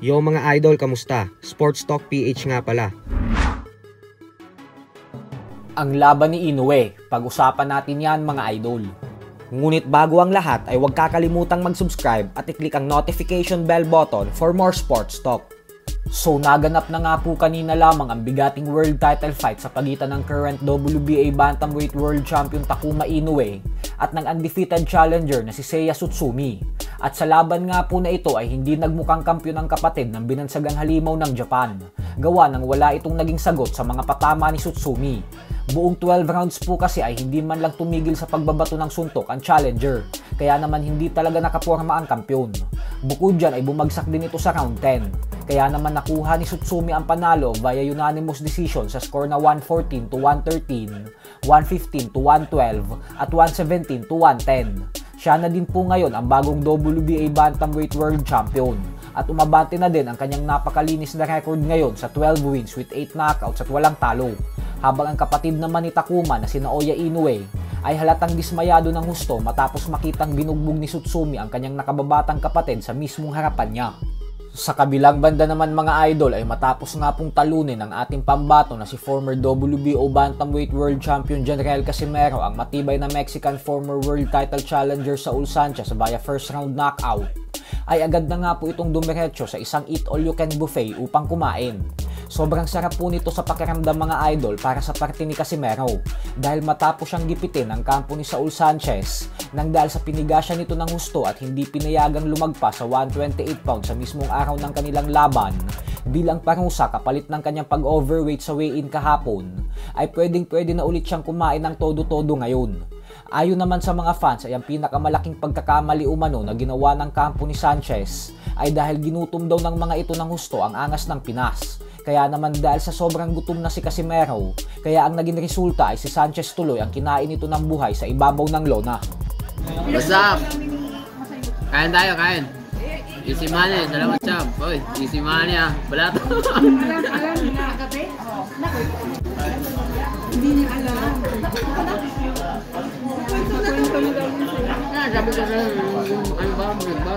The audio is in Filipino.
Yo mga idol, kamusta? Sports Talk PH nga pala. Ang laban ni Inoue, pag-usapan natin yan mga idol. Ngunit bago ang lahat ay huwag kakalimutang mag-subscribe at i-click ang notification bell button for more sports talk. So naganap na nga po kanina lamang ang bigating world title fight sa pagitan ng current WBA Bantamweight World Champion Takuma Inoue at ng undefeated challenger na si Seiya Tsutsumi. At sa laban nga po na ito ay hindi nagmukhang kampyon ang kapatid ng binansagang halimaw ng Japan. Gawa nang wala itong naging sagot sa mga patama ni Tsutsumi. Buong 12 rounds po kasi ay hindi man lang tumigil sa pagbabato ng suntok ang challenger. Kaya naman hindi talaga nakaporma ang kampyon. Bukod dyan ay bumagsak din ito sa round 10. Kaya naman nakuha ni Tsutsumi ang panalo via unanimous decision sa score na 114 to 113, 115 to 112 at 117 to 110. Siya na din po ngayon ang bagong WBA Bantamweight World Champion at umabante na din ang kanyang napakalinis na record ngayon sa 12 wins with 8 knockouts at walang talo. Habang ang kapatid naman ni Takuma na si Naoya Inoue ay halatang dismayado ng husto matapos makitang binugbog ni Tsutsumi ang kanyang nakababatang kapatid sa mismong harapan niya. Sa kabilang banda naman mga idol ay matapos nga pong talunin ng ating pambato na si former WBO Bantamweight World Champion Janriel Casimero ang matibay na Mexican former world title challenger Saul Sanchez via first round knockout, ay agad na nga po itong dumiretso sa isang eat all you can buffet upang kumain. Sobrang sarap po nito sa pakiramdam mga idol para sa parte ni Casimero dahil matapos siyang gipitin ang kampo ni Saul Sanchez nang dahil sa pinigasya nito ng husto at hindi pinayagang lumagpas sa 128 pounds sa mismong araw ng kanilang laban bilang parusa kapalit ng kanyang pag-overweight sa weigh-in kahapon, ay pwedeng-pwede na ulit siyang kumain ng todo-todo ngayon. Ayon naman sa mga fans ay ang pinakamalaking pagkakamali umano na ginawa ng kampo ni Sanchez ay dahil ginutom daw ng mga ito ng husto ang angas ng Pinas. Kaya naman dahil sa sobrang gutom na si Casimero, kaya ang naging resulta ay si Sanchez tuloy ang kinain ito ng buhay sa ibabaw ng lona. What's up? Kain tayo, kain. Easy money, salamat champ. Oy, easy money ah. Wala to. Alam na gabi? Hindi niya alam. Kwento na daw niya sila. Sabi ko ano ba?